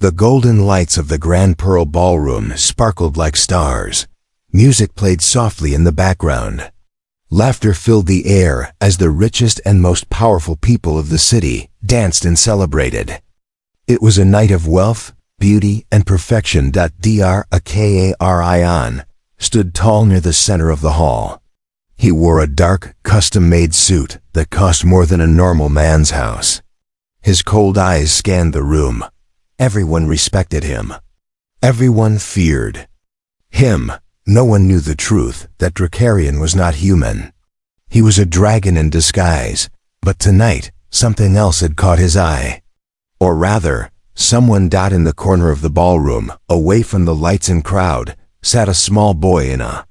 The golden lights of the Grand Pearl Ballroom sparkled like stars. Music played softly in the background. Laughter filled the air as the richest and most powerful people of the city danced and celebrated. It was a night of wealth, beauty, and perfection. Dracarion stood tall near the center of the hall. He wore a dark, custom-made suit that cost more than a normal man's house. His cold eyes scanned the room. Everyone respected him. Everyone feared him. No one knew the truth, that Dracarion was not human. He was a dragon in disguise, but tonight, something else had caught his eye. Or rather, someone. In the corner of the ballroom, away from the lights and crowd, sat a small boy in a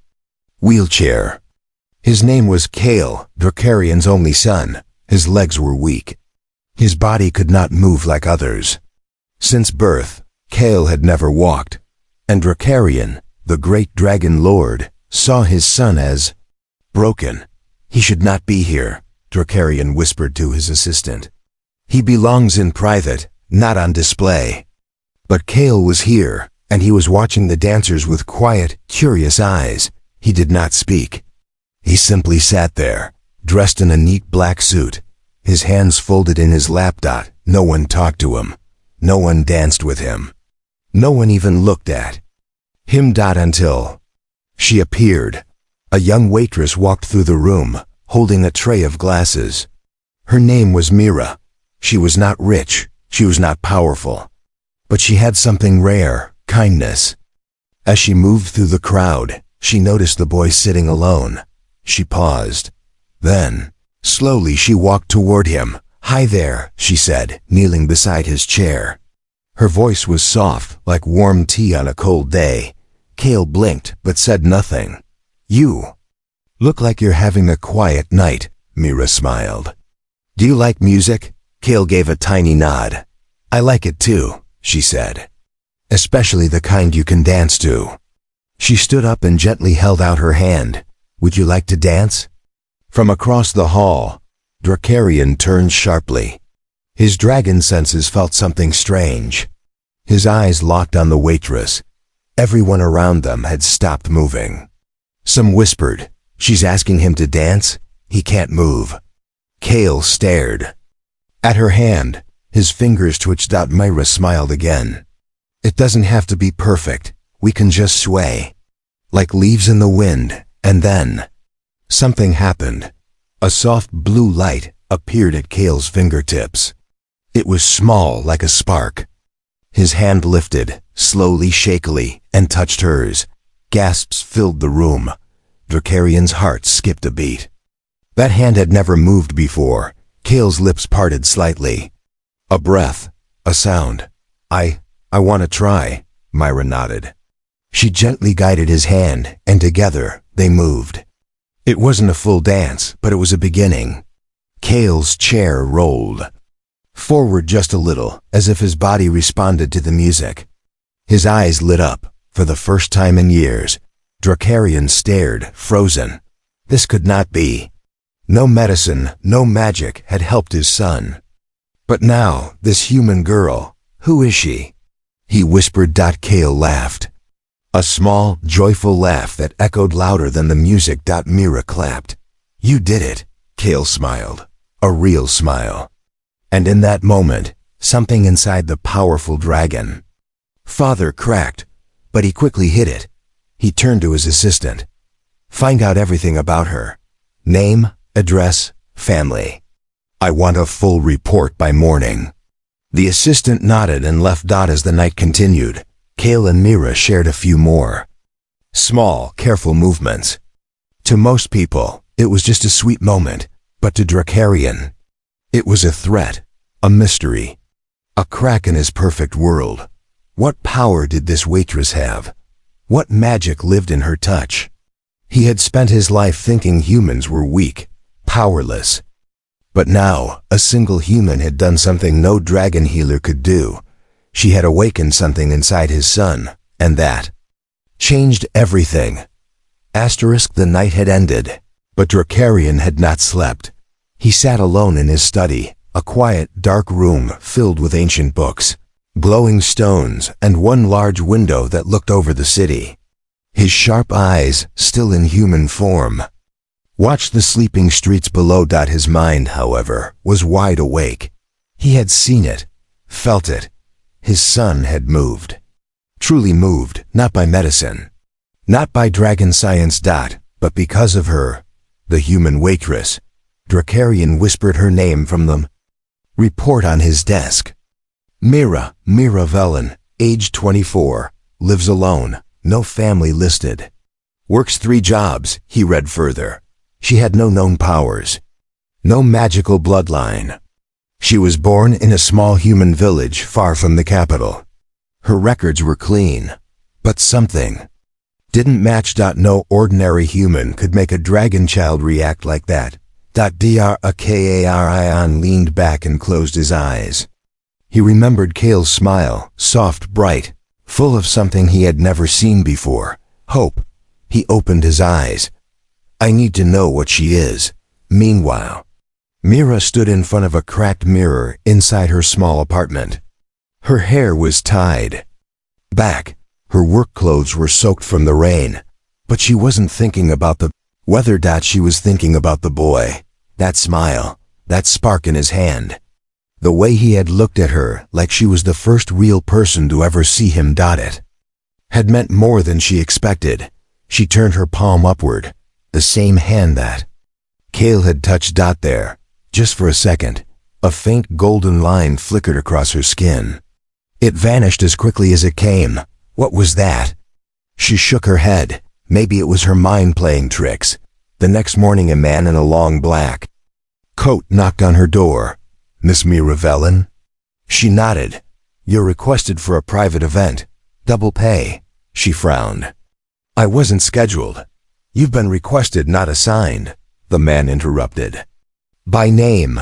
wheelchair. His name was Kale, Dracarion's only son. His legs were weak. His body could not move like others. Since birth, Kale had never walked, and Dracarion, the great dragon lord, saw his son as broken. He should not be here, Dracarion whispered to his assistant. He belongs in private, not on display. But Kale was here, and he was watching the dancers with quiet, curious eyes. He did not speak. He simply sat there, dressed in a neat black suit, his hands folded in his lap. No one talked to him. No one danced with him. No one even looked at him. Until she appeared. A young waitress walked through the room, holding a tray of glasses. Her name was Mira. She was not rich, she was not powerful, but she had something rare, kindness. As she moved through the crowd, she noticed the boy sitting alone. She paused. Then, slowly she walked toward him. "Hi there," she said, kneeling beside his chair. Her voice was soft, like warm tea on a cold day. Kale blinked, but said nothing. "You look like you're having a quiet night," Mira smiled. "Do you like music?" Kale gave a tiny nod. "I like it too," she said. "Especially the kind you can dance to." She stood up and gently held out her hand. "Would you like to dance?" From across the hall, Dracarion turned sharply. His dragon senses felt something strange. His eyes locked on the waitress. Everyone around them had stopped moving. Some whispered, "She's asking him to dance? He can't move." Kale stared at her hand. His fingers twitched out. Myra smiled again. "It doesn't have to be perfect. We can just sway like leaves in the wind." And then something happened. A soft blue light appeared at Kale's fingertips. It was small, like a spark. His hand lifted, slowly, shakily, and touched hers. Gasps filled the room. Dracarion's heart skipped a beat. That hand had never moved before. Kale's lips parted slightly. A breath, a sound. I want to try," Myra nodded. She gently guided his hand, and together, they moved. It wasn't a full dance, but it was a beginning. Kale's chair rolled forward just a little, as if his body responded to the music. His eyes lit up. For the first time in years, Dracarion stared, frozen. This could not be. No medicine, no magic had helped his son. But now, this human girl, who is she? He whispered. Kale laughed. A small, joyful laugh that echoed louder than the music. Mira clapped. "You did it," Kale smiled. A real smile. And in that moment, something inside the powerful dragon father cracked, but he quickly hid it. He turned to his assistant. "Find out everything about her. Name, address, family. I want a full report by morning." The assistant nodded and left. As the night continued, Kale and Mira shared a few more small, careful movements. To most people, it was just a sweet moment, but to Dracarion, it was a threat, a mystery, a crack in his perfect world. What power did this waitress have? What magic lived in her touch? He had spent his life thinking humans were weak, powerless. But now, a single human had done something no dragon healer could do. She had awakened something inside his son, and that changed everything. The night had ended, but Dracarion had not slept. He sat alone in his study, a quiet, dark room filled with ancient books. glowing stones, and one large window that looked over the city. His sharp eyes, still in human form, watched the sleeping streets below. His mind, however, was wide awake. He had seen it, felt it. His son had moved. Truly moved, not by medicine, not by dragon science. But because of her, the human waitress. Drakarian whispered her name from the report on his desk. Mira Velen, age 24, lives alone, no family listed. Works 3 jobs, he read further. She had no known powers, no magical bloodline. She was born in a small human village far from the capital. Her records were clean, but something didn't match. No ordinary human could make a dragon child react like that. Drakarian leaned back and closed his eyes. He remembered Kale's smile, soft, bright, full of something he had never seen before, hope. He opened his eyes. I need to know what she is. Meanwhile, Mira stood in front of a cracked mirror inside her small apartment. Her hair was tied back. Her work clothes were soaked from the rain. But she wasn't thinking about the weather. She was thinking about the boy. That smile, that spark in his hand. The way he had looked at her like she was the first real person to ever see him. It had meant more than she expected. She turned her palm upward, the same hand that Kale had touched. There, just for a second, a faint golden line flickered across her skin. It vanished as quickly as it came. What was that? She shook her head. Maybe it was her mind playing tricks. The next morning, a man in a long black coat knocked on her door. Miss Mira Velen? She nodded. You're requested for a private event. Double pay. She frowned. I wasn't scheduled. You've been requested, not assigned, the man interrupted. By name.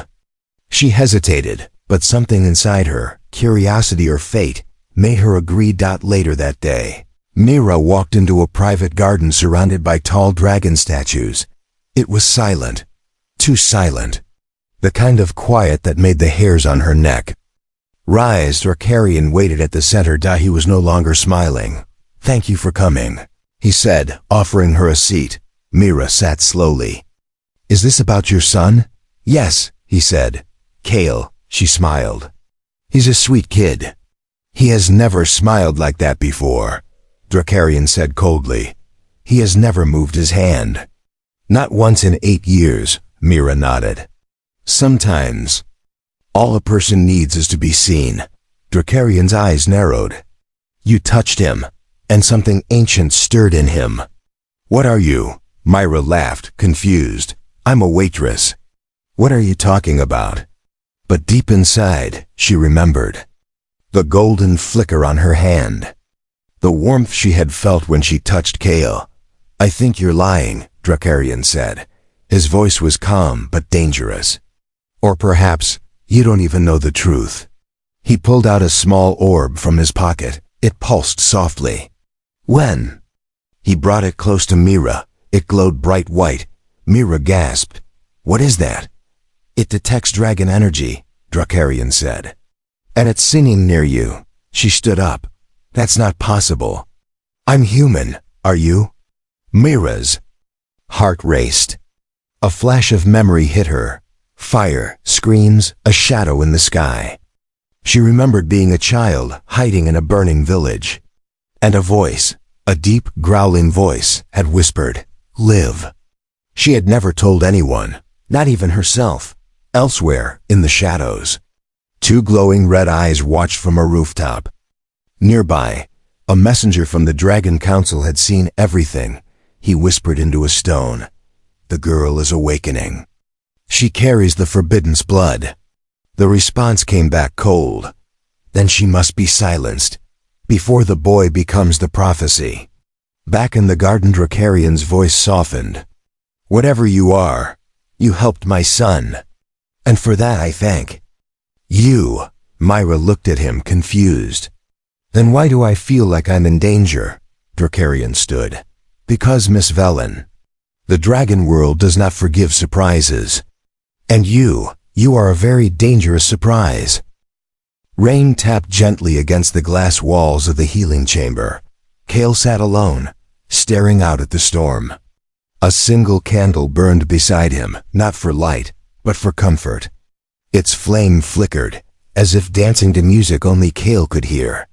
She hesitated, but something inside her, curiosity or fate, made her agree. Later that day, Mira walked into a private garden surrounded by tall dragon statues. It was silent. Too silent. The kind of quiet that made the hairs on her neck rise. Drakarian waited at the center. He was no longer smiling. Thank you for coming, he said, offering her a seat. Mira sat slowly. Is this about your son? Yes, he said. Kale, she smiled. He's a sweet kid. He has never smiled like that before, Drakarian said coldly. He has never moved his hand. Not once in 8 years, Mira nodded. Sometimes, all a person needs is to be seen. Drakarian's eyes narrowed. You touched him, and something ancient stirred in him. What are you? Mira laughed, confused. I'm a waitress. What are you talking about? But deep inside, she remembered. The golden flicker on her hand. The warmth she had felt when she touched Kale. I think you're lying, Drakarian said. His voice was calm but dangerous. Or perhaps, you don't even know the truth. He pulled out a small orb from his pocket. It pulsed softly. When? He brought it close to Mira. It glowed bright white. Mira gasped. What is that? It detects dragon energy, Drakarian said. And it's singing near you. She stood up. That's not possible. I'm human, are you? Mira's heart raced. A flash of memory hit her. Fire, screams, a shadow in the sky. She remembered being a child, hiding in a burning village. And a voice, a deep, growling voice, had whispered, Live. She had never told anyone, not even herself. Elsewhere, in the shadows, 2 glowing red eyes watched from a rooftop. Nearby, a messenger from the Dragon Council had seen everything. He whispered into a stone. The girl is awakening. She carries the forbidden's blood. The response came back cold. Then she must be silenced, before the boy becomes the prophecy. Back in the garden, Drakarian's voice softened. Whatever you are, you helped my son. And for that I thank you. Mira looked at him, confused. Then why do I feel like I'm in danger? Drakarian stood. Because, Miss Velen, the dragon world does not forgive surprises. And you are a very dangerous surprise. Rain tapped gently against the glass walls of the healing chamber. Kale sat alone, staring out at the storm. A single candle burned beside him, not for light, but for comfort. Its flame flickered, as if dancing to music only Kale could hear.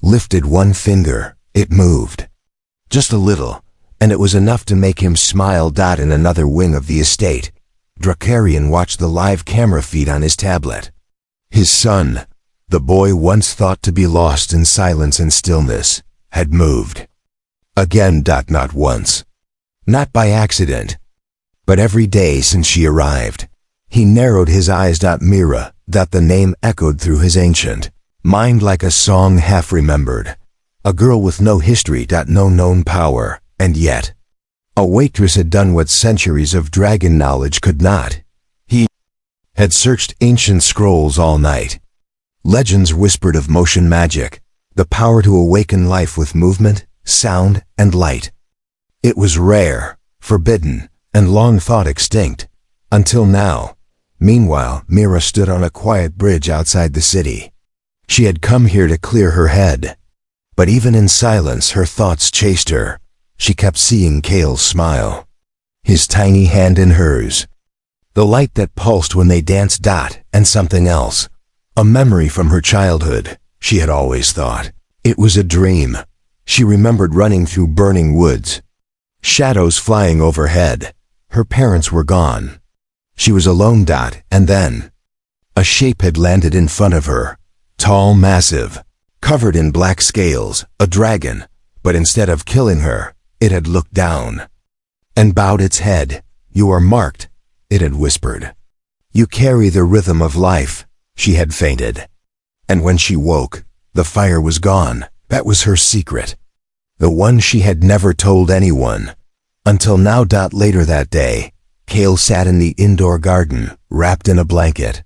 Lifted one finger, it moved. Just a little, and it was enough to make him smile. In another wing of the estate, Drakarian watched the live camera feed on his tablet. His son, the boy once thought to be lost in silence and stillness, had moved. Again. Not once. Not by accident. But every day since she arrived. He narrowed his eyes. Mira, the name echoed through his ancient mind like a song half remembered. A girl with no history. No known power, and yet. A waitress had done what centuries of dragon knowledge could not. He had searched ancient scrolls all night. Legends whispered of motion magic, the power to awaken life with movement, sound, and light. It was rare, forbidden, and long thought extinct, until now. Meanwhile, Mira stood on a quiet bridge outside the city. She had come here to clear her head. But even in silence, her thoughts chased her. She kept seeing Kale's smile, his tiny hand in hers. The light that pulsed when they danced. And something else. A memory from her childhood, she had always thought. It was a dream. She remembered running through burning woods. Shadows flying overhead. Her parents were gone. She was alone. And then, a shape had landed in front of her. Tall, massive, covered in black scales, a dragon. But instead of killing her, it had looked down and bowed its head. "You are marked," it had whispered. "You carry the rhythm of life." She had fainted. And when she woke, the fire was gone. That was her secret. The one she had never told anyone. Until now. Later that day, Kale sat in the indoor garden, wrapped in a blanket.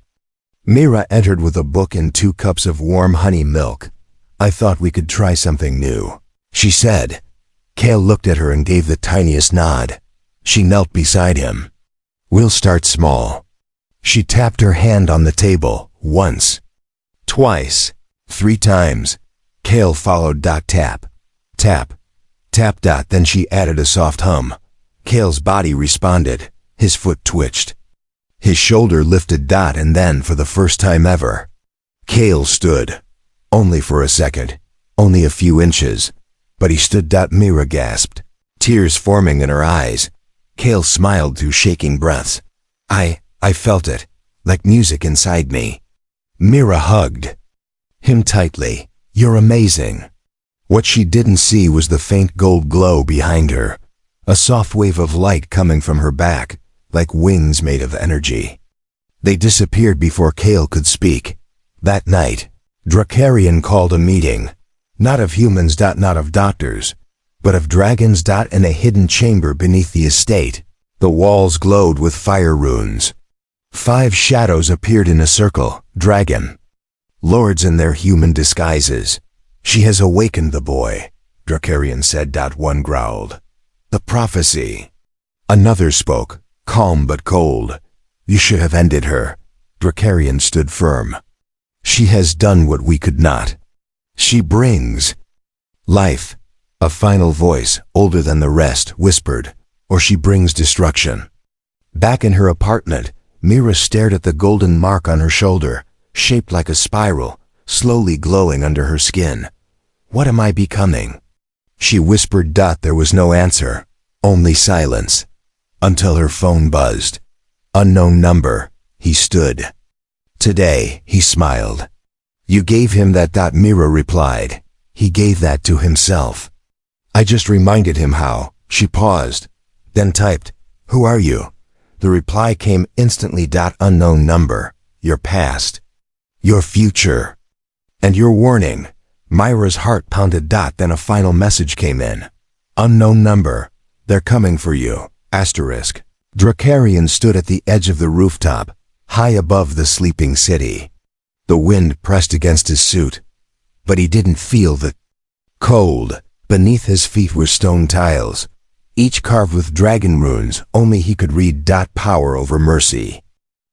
Mira entered with a book and 2 cups of warm honey milk. "I thought we could try something new," she said. Kale looked at her and gave the tiniest nod. She knelt beside him. "We'll start small." She tapped her hand on the table, once, twice, 3 times. Kale followed. Tap, tap, tap. Then she added a soft hum. Kale's body responded. His foot twitched. His shoulder lifted. And then, for the first time ever, Kale stood. Only for a second, only a few inches, but he stood. Mira gasped, tears forming in her eyes. Kale smiled through shaking breaths. I felt it, like music inside me." Mira hugged him tightly. "You're amazing." What she didn't see was the faint gold glow behind her, a soft wave of light coming from her back, like wings made of energy. They disappeared before Kale could speak. That night, Drakarian called a meeting, not of humans. Not of doctors, but of dragons. In a hidden chamber beneath the estate, the walls glowed with fire runes. 5 shadows appeared in a circle. Dragon lords in their human disguises. "She has awakened the boy," Drakarian said. One growled. "The prophecy." Another spoke, calm but cold. "You should have ended her." Drakarian stood firm. "She has done what we could not. She brings life." A final voice, older than the rest, whispered, "Or she brings destruction." Back in her apartment, Mira stared at the golden mark on her shoulder, shaped like a spiral, slowly glowing under her skin. "What am I becoming?" she whispered. There was no answer, only silence, until her phone buzzed. Unknown number. He stood. "Today," he smiled. "You gave him that." Mira replied. "He gave that to himself. I just reminded him how." She paused, then typed, "Who are you?" The reply came instantly. Unknown number. Your past. Your future. And your warning. Myra's heart pounded. Then a final message came in. Unknown number. They're coming for you. Asterisk. Drakarian stood at the edge of the rooftop, high above the sleeping city. The wind pressed against his suit, but he didn't feel the cold. Beneath his feet were stone tiles, each carved with dragon runes. Only he could read. Power over mercy.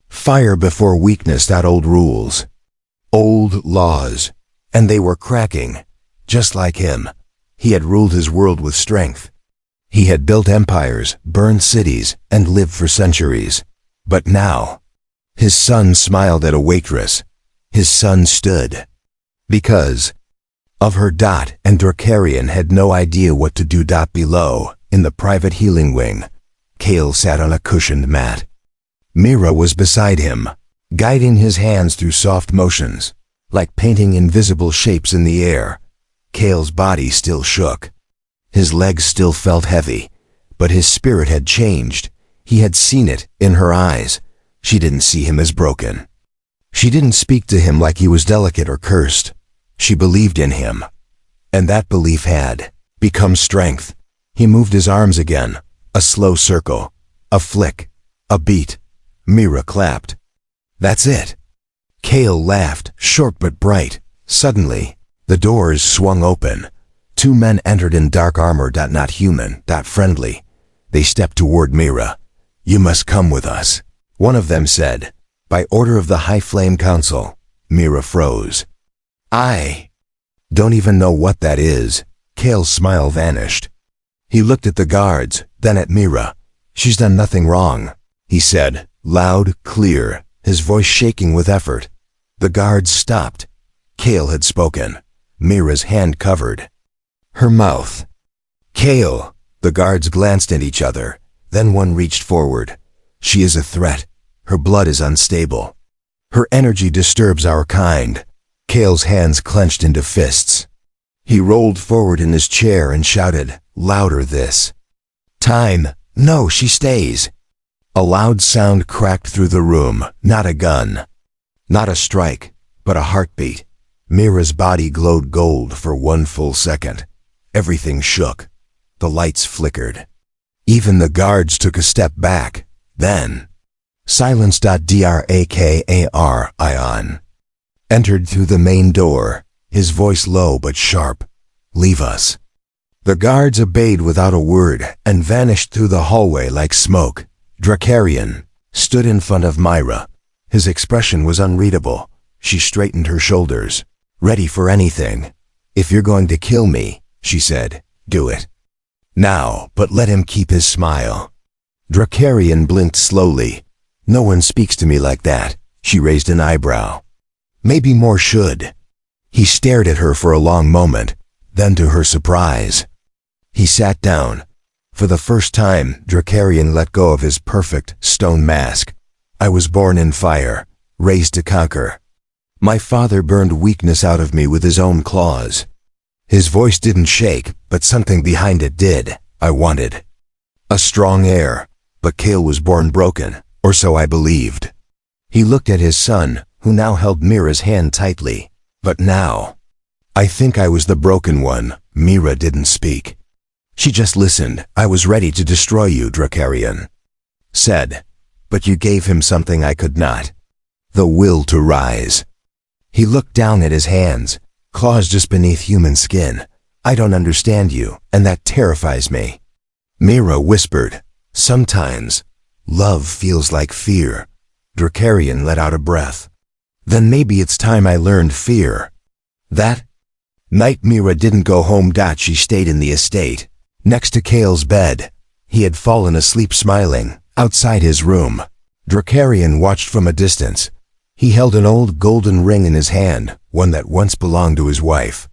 Fire before weakness. Old rules. Old laws. And they were cracking. Just like him. He had ruled his world with strength. He had built empires, burned cities, and lived for centuries. But now, his son smiled at a waitress. His son stood. Because of her. And Dracarian had no idea what to do. Below, in the private healing wing, Kale sat on a cushioned mat. Mira was beside him, guiding his hands through soft motions, like painting invisible shapes in the air. Kale's body still shook. His legs still felt heavy, but his spirit had changed. He had seen it in her eyes. She didn't see him as broken. She didn't speak to him like he was delicate or cursed. She believed in him. And that belief had become strength. He moved his arms again, a slow circle, a flick, a beat. Mira clapped. That's it. Kale laughed, short but bright. Suddenly, the doors swung open. Two men entered in dark armor. Not human, friendly. They stepped toward Mira. You must come with us, one of them said. By order of the High Flame Council. Mira froze. I don't even know what that is. Kale's smile vanished. He looked at the guards, then at Mira. She's done nothing wrong, he said, loud, clear, his voice shaking with effort. The guards stopped. Kale had spoken. Mira's hand covered her mouth. Kale. The guards glanced at each other. Then one reached forward. She is a threat. Her blood is unstable. Her energy disturbs our kind. Kale's hands clenched into fists. He rolled forward in his chair and shouted, louder this time. No, she stays. A loud sound cracked through the room. Not a gun. Not a strike, but a heartbeat. Mira's body glowed gold for 1 full second. Everything shook. The lights flickered. Even the guards took a step back. Then, silence. Dracarion entered through the main door, his voice low but sharp. Leave us. The guards obeyed without a word and vanished through the hallway like smoke. Dracarian stood in front of Mira. His expression was unreadable. She straightened her shoulders, ready for anything. If you're going to kill me, she said, do it now, but let him keep his smile. Dracarian blinked slowly. No one speaks to me like that. She raised an eyebrow. Maybe more should. He stared at her for a long moment. Then, to her surprise, he sat down. For the first time, Dracarian let go of his perfect stone mask. I was born in fire, raised to conquer. My father burned weakness out of me with his own claws. His voice didn't shake, but something behind it did. I wanted a strong heir, but Kale was born broken, or so I believed. He looked at his son, who now held Mira's hand tightly. But now, I think I was the broken one. Mira didn't speak. She just listened. I was ready to destroy you, Dracarian said. But you gave him something I could not. The will to rise. He looked down at his hands, claws just beneath human skin. I don't understand you, and that terrifies me. Mira whispered, sometimes, love feels like fear. Dracarian let out a breath. Then maybe it's time I learned fear. That night Mira didn't go home. She stayed in the estate, next to Kale's bed. He had fallen asleep smiling, outside his room. Dracarian watched from a distance. He held an old golden ring in his hand, one that once belonged to his wife.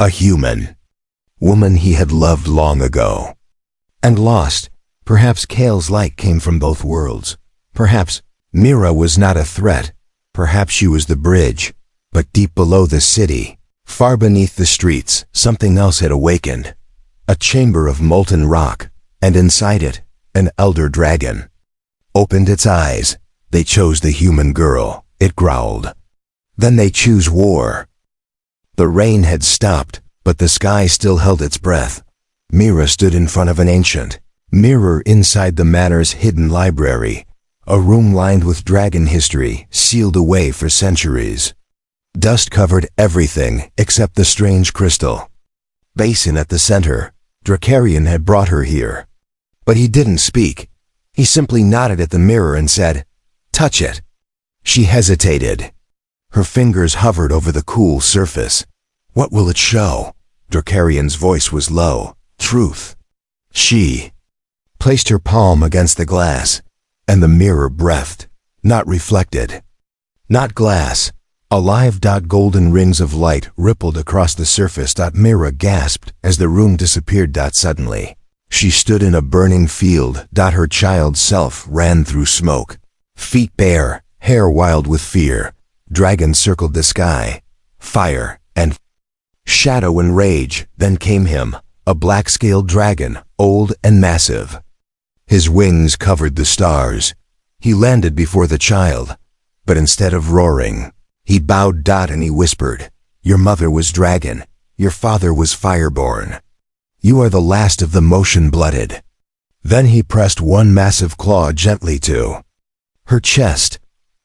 A human woman he had loved long ago. And lost. Perhaps Kale's light came from both worlds. Perhaps Mira was not a threat. Perhaps she was the bridge. But deep below the city, far beneath the streets, something else had awakened. A chamber of molten rock, and inside it, an elder dragon opened its eyes. They chose the human girl, it growled. Then they choose war. The rain had stopped, but the sky still held its breath. Mira stood in front of an ancient mirror inside the manor's hidden library, a room lined with dragon history, sealed away for centuries. Dust covered everything except the strange crystal basin at the center. Dracarian had brought her here. But he didn't speak. He simply nodded at the mirror and said, touch it. She hesitated. Her fingers hovered over the cool surface. What will it show? Drakarian's voice was low. Truth. She placed her palm against the glass, and the mirror breathed, not reflected, not glass. Alive. Golden rings of light rippled across the surface. Mira gasped as the room disappeared. Suddenly, she stood in a burning field. Her child self ran through smoke. Feet bare, hair wild with fear. Dragons circled the sky. Fire and shadow and rage. Then came him, a black-scaled dragon, old and massive. His wings covered the stars. He landed before the child, but instead of roaring, he bowed. And he whispered, "Your mother was dragon. Your father was fireborn. You are the last of the motion-blooded." Then he pressed one massive claw gently to her chest.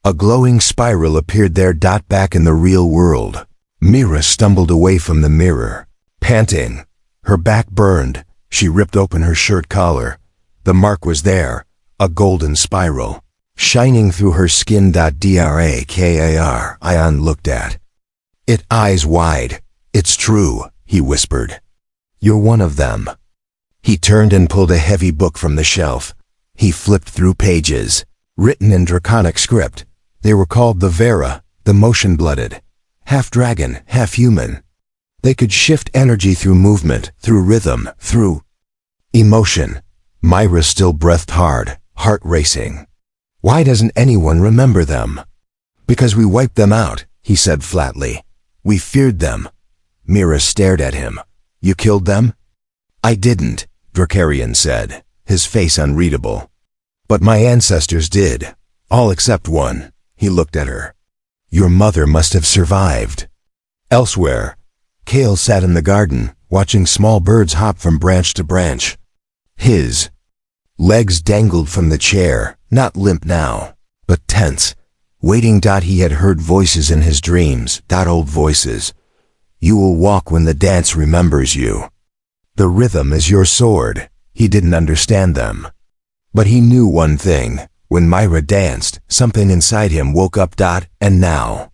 A glowing spiral appeared there. Back in the real world, Mira stumbled away from the mirror, panting. Her back burned. She ripped open her shirt collar. The mark was there, a golden spiral, shining through her skin. Drakar. Ion looked at it, eyes wide. "It's true," he whispered. "You're one of them." He turned and pulled a heavy book from the shelf. He flipped through pages, written in draconic script. They were called the Vera, the motion-blooded, half dragon, half human. They could shift energy through movement, through rhythm, through emotion. Myra still breathed hard, heart racing. "Why doesn't anyone remember them?" "Because we wiped them out," he said flatly. "We feared them." Mira stared at him. "You killed them?" "I didn't," Drakarian said, his face unreadable. "But my ancestors did. All except one." He looked at her. "Your mother must have survived." Elsewhere, Kale sat in the garden, watching small birds hop from branch to branch. His legs dangled from the chair, not limp now, but tense, waiting. He had heard voices in his dreams. Old voices. "You will walk when the dance remembers you. The rhythm is your sword." He didn't understand them, but he knew one thing. When Myra danced, something inside him woke up. And now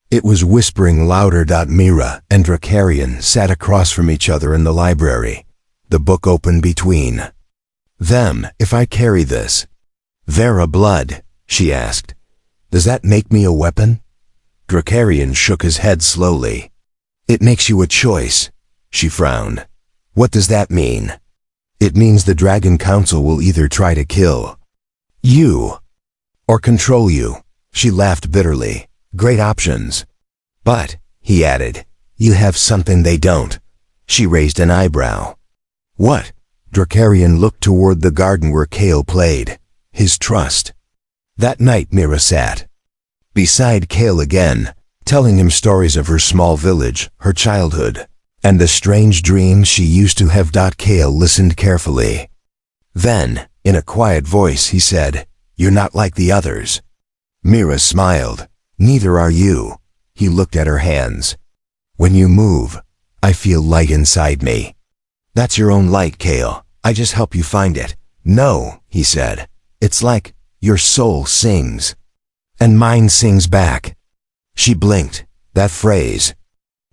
it was whispering louder. Mira and Drakarian sat across from each other in the library, the book open between them. "If I carry this Vera blood," she asked, "does that make me a weapon?" Drakarian shook his head slowly. "It makes you a choice." She frowned. "What does that mean?" "It means the Dragon Council will either try to kill you or control you." She laughed bitterly. "Great options. But," he added, "you have something they don't." She raised an eyebrow. "What?" Drakarian looked toward the garden where Kale played. His trust. That night Mira sat beside Kale again, telling him stories of her small village, her childhood, and the strange dreams she used to have. Kale listened carefully. Then, in a quiet voice, he said, "You're not like the others." Mira smiled. "Neither are you." He looked at her hands. "When you move, I feel light inside me." "That's your own light, Kale. I just help you find it." "No," he said. "It's like your soul sings, and mine sings back." She blinked. That phrase.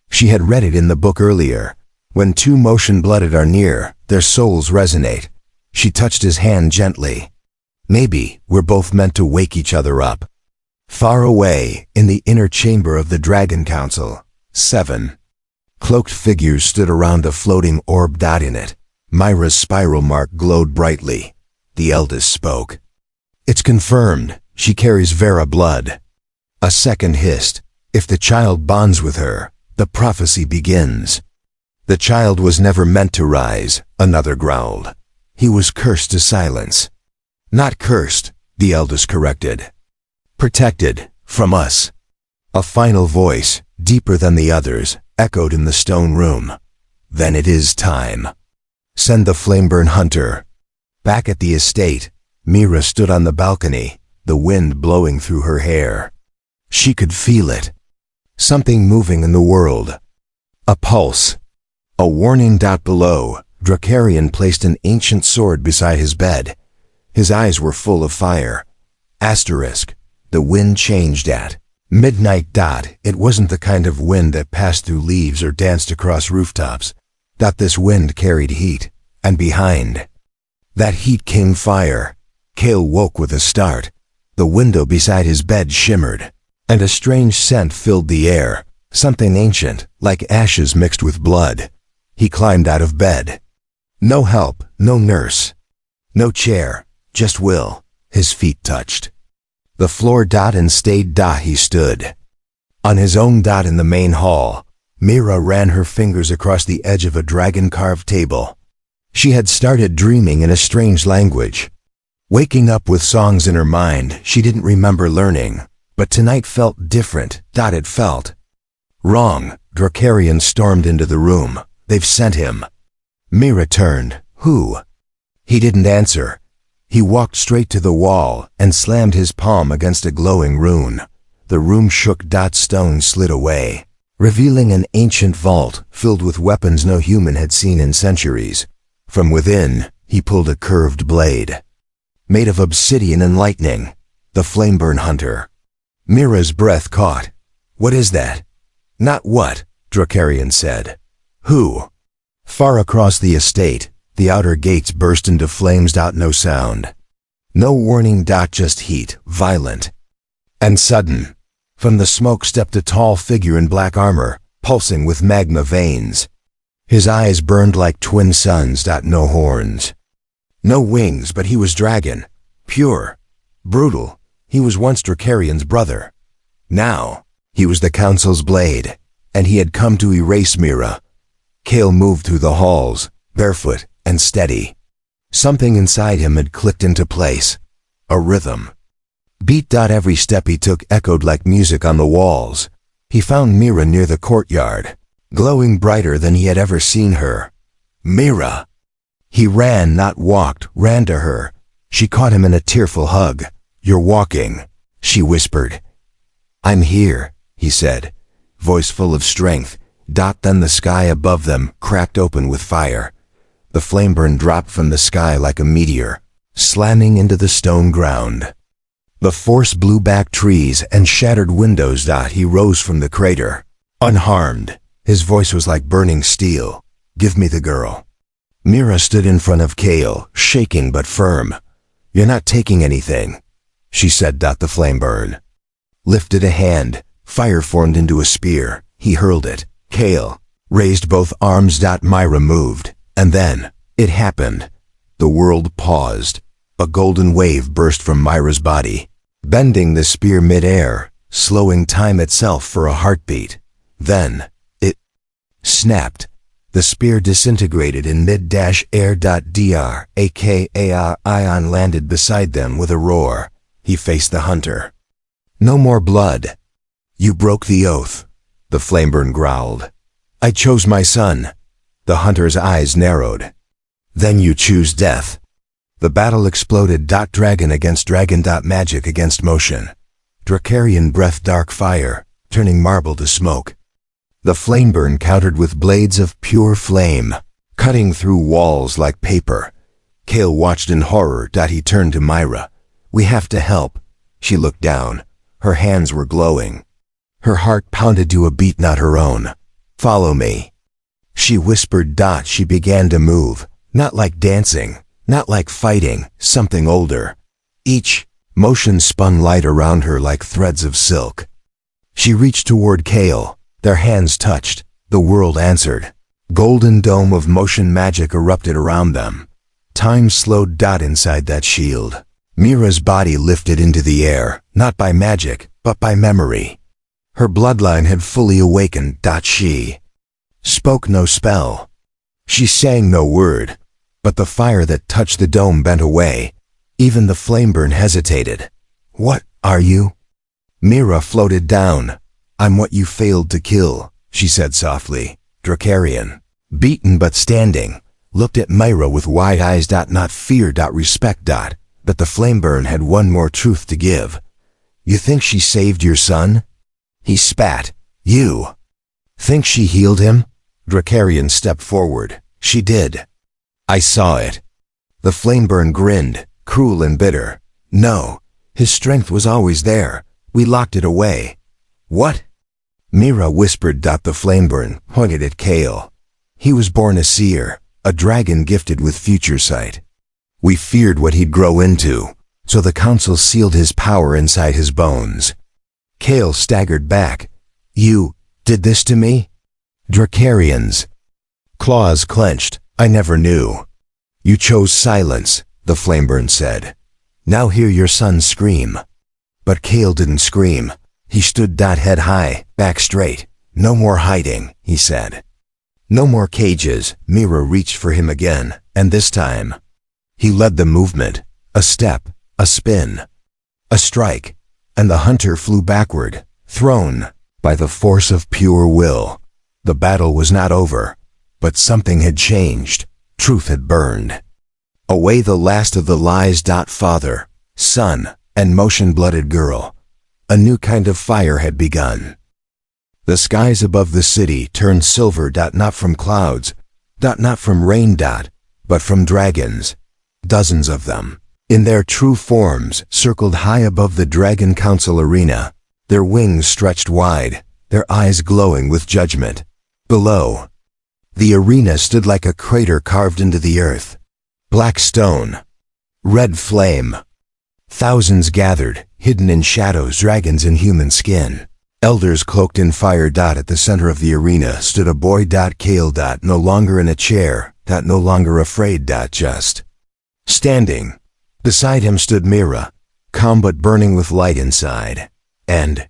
She had read it in the book earlier. When two motion-blooded are near, their souls resonate. She touched his hand gently. "Maybe we're both meant to wake each other up." Far away, in the inner chamber of the Dragon Council, 7 cloaked figures stood around a floating orb. In it, Myra's spiral mark glowed brightly. The eldest spoke. "It's confirmed. She carries Vera blood." A second hissed. "If the child bonds with her, the prophecy begins." "The child was never meant to rise," another growled. "He was cursed to silence." "Not cursed," the eldest corrected. "Protected, from us." A final voice, deeper than the others, echoed in the stone room. "Then it is time. Send the Flameburn Hunter." Back at the estate, Mira stood on the balcony, the wind blowing through her hair. She could feel it. Something moving in the world. A pulse. A warning. Below, Drakarian placed an ancient sword beside his bed. His eyes were full of fire. Asterisk. The wind changed at Midnight. It wasn't the kind of wind that passed through leaves or danced across rooftops. This wind carried heat, and behind that heat came fire. Cale woke with a start. The window beside his bed shimmered, and a strange scent filled the air, something ancient, like ashes mixed with blood. He climbed out of bed. No help, no nurse, no chair, just will. His feet touched the floor. And stayed. He stood on his own. In the main hall, Mira ran her fingers across the edge of a dragon-carved table. She had started dreaming in a strange language, waking up with songs in her mind she didn't remember learning. But tonight felt different. It felt wrong. Drakarian stormed into the room. They've sent him. Mira turned. Who? He didn't answer. He walked straight to the wall and slammed his palm against a glowing rune. The room shook. Stone slid away, revealing an ancient vault filled with weapons no human had seen in centuries. From within, he pulled a curved blade, made of obsidian and lightning. The Flameburn Hunter. Mira's breath caught. What is that? Not what, Drakarian said. Who? Far across the estate, the outer gates burst into flames. No sound. No warning. Just heat, violent and sudden. From the smoke stepped a tall figure in black armor, pulsing with magma veins. His eyes burned like twin suns. No horns, no wings, but he was dragon. Pure, brutal. He was once Drakarian's brother. Now, he was the Council's blade, and he had come to erase Mira. Cale moved through the halls, barefoot and steady. Something inside him had clicked into place. A rhythm. Beat. Every step he took echoed like music on the walls. He found Mira near the courtyard, glowing brighter than he had ever seen her. Mira! He ran, not walked, ran to her. She caught him in a tearful hug. You're walking, she whispered. I'm here, he said, voice full of strength. Then the sky above them cracked open with fire. The Flameburn dropped from the sky like a meteor, slamming into the stone ground. The force blew back trees and shattered windows. He rose from the crater, unharmed. His voice was like burning steel. Give me the girl. Mira stood in front of Cale, shaking but firm. You're not taking anything, she said. The Flameburn lifted a hand. Fire formed into a spear. He hurled it. Cale raised both arms. Mira moved, and then it happened. The world paused. A golden wave burst from Mira's body, bending the spear mid-air, slowing time itself for a heartbeat. Then it snapped. The spear disintegrated in mid-air. Ion landed beside them with a roar. He faced the hunter. No more blood. You broke the oath, the Flameburn growled. I chose my son. The hunter's eyes narrowed. Then you choose death. The battle exploded. Dragon against dragon. Magic against motion. Drakarian breath. Dark fire, turning marble to smoke. The Flameburn countered with blades of pure flame, cutting through walls like paper. Cale watched in horror. He turned to Mira. We have to help. She looked down. Her hands were glowing. Her heart pounded to a beat not her own. Follow me, she whispered. She began to move, not like dancing, not like fighting, something older. Each motion spun light around her like threads of silk. She reached toward Cale. Their hands touched. The world answered. Golden dome of motion magic erupted around them. Time slowed. Inside that shield, Mira's body lifted into the air, not by magic, but by memory. Her bloodline had fully awakened. She spoke no spell. She sang no word, but the fire that touched the dome bent away. Even the Flameburn hesitated. What are you? Mira floated down. I'm what you failed to kill, she said softly. Drakarian, beaten but standing, looked at Mira with wide eyes. Not fear. Respect. But the Flameburn had one more truth to give. You think she saved your son? He spat. You think she healed him? Drakarian stepped forward. She did. I saw it. The Flameburn grinned, cruel and bitter. No, his strength was always there. We locked it away. What? Mira whispered. The flameburn pointed at Kale. He was born a seer, a dragon gifted with future sight. We feared what he'd grow into, so the council sealed his power inside his bones. Kale staggered back. You did this to me? Dracarians. Claws clenched. I never knew. You chose silence, the flameburn said. Now hear your son scream. But Kale didn't scream. He stood head high, back straight. No more hiding, he said. No more cages. Mira reached for him again, and this time, he led the movement. A step, a spin, a strike, and the hunter flew backward, thrown by the force of pure will. The battle was not over, but something had changed. Truth had burned. Away the last of the lies. Father, son, and motion-blooded girl. A new kind of fire had begun. The skies above the city turned silver. Not from clouds, not from rain. But from dragons. Dozens of them, in their true forms, circled high above the Dragon Council arena, their wings stretched wide, their eyes glowing with judgment. Below, the arena stood like a crater carved into the earth. Black stone, red flame. Thousands gathered, hidden in shadows, dragons in human skin. Elders cloaked in fire. At the center of the arena stood a boy. Kale. No longer in a chair. No longer afraid. Just standing. Beside him stood Mira, calm but burning with light inside. And,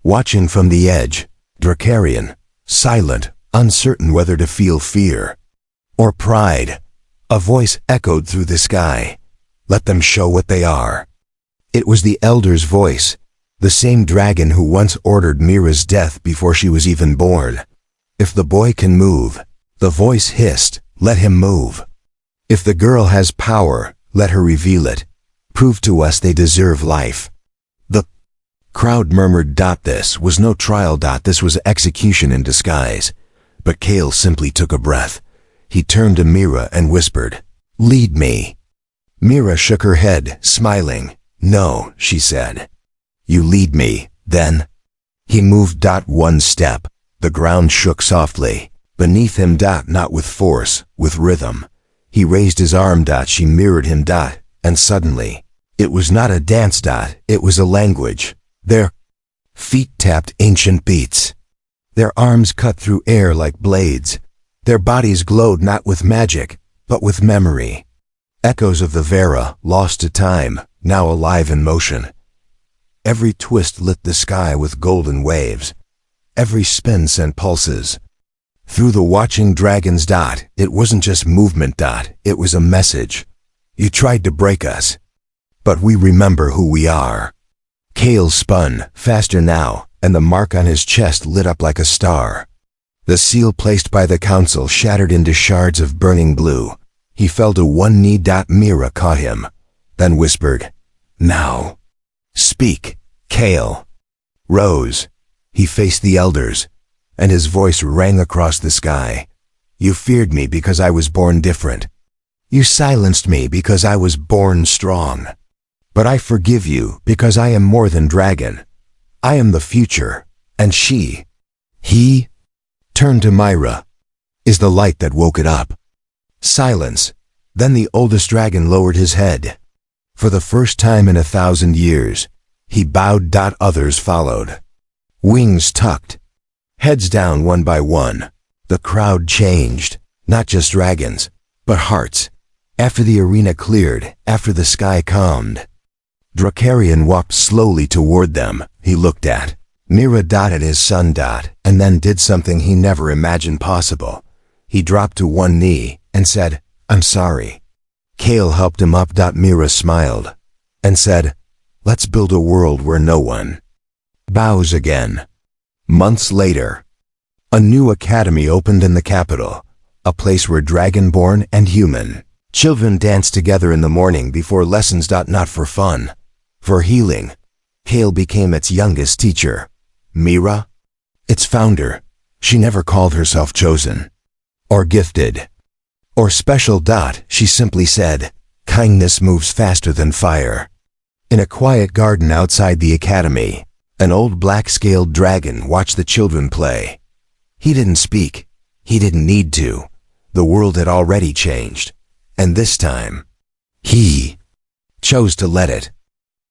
watching from the edge, Dracarian, silent, uncertain whether to feel fear or pride. A voice echoed through the sky. Let them show what they are. It was the elder's voice, the same dragon who once ordered Mira's death before she was even born. If the boy can move, the voice hissed, let him move. If the girl has power, let her reveal it. Prove to us they deserve life. The crowd murmured. This was no trial. This was execution in disguise. But Kale simply took a breath. He turned to Mira and whispered, "Lead me." Mira shook her head, smiling. "No," she said. "You lead me, then." He moved. One step. The ground shook softly. Beneath him. Not with force, with rhythm. He raised his arm. She mirrored him. And suddenly, it was not a dance. It was a language. Their feet tapped ancient beats. Their arms cut through air like blades. Their bodies glowed not with magic, but with memory. Echoes of the Vera, lost to time, now alive in motion. Every twist lit the sky with golden waves. Every spin sent pulses through the watching dragons. It wasn't just movement. It was a message. You tried to break us, but we remember who we are. Kale spun, faster now, and the mark on his chest lit up like a star. The seal placed by the council shattered into shards of burning blue. He fell to one knee. Mira caught him, then whispered, "Now, speak." Kale rose. He faced the elders, and his voice rang across the sky. "You feared me because I was born different. You silenced me because I was born strong. But I forgive you because I am more than dragon. I am the future, and he turned to Mira, is the light that woke it up." Silence. Then the oldest dragon lowered his head. For the first time in 1,000 years, he bowed. Others followed. Wings tucked, heads down one by one. The crowd changed, not just dragons, but hearts. After the arena cleared, after the sky calmed, Dracarian walked slowly toward them. He looked at Mira. At his son. And then did something he never imagined possible. He dropped to one knee and said, "I'm sorry." Kale helped him up. Mira smiled and said, "Let's build a world where no one bows again." Months later, a new academy opened in the capital, a place where dragonborn and human children danced together in the morning before lessons. Not for fun, for healing. Kale became its youngest teacher. Mira, its founder, she never called herself chosen, or gifted, or special. She simply said, "Kindness moves faster than fire." In a quiet garden outside the academy, An old black-scaled dragon watched the children play. He didn't speak. He didn't need to. The world had already changed. And this time, he chose to let it.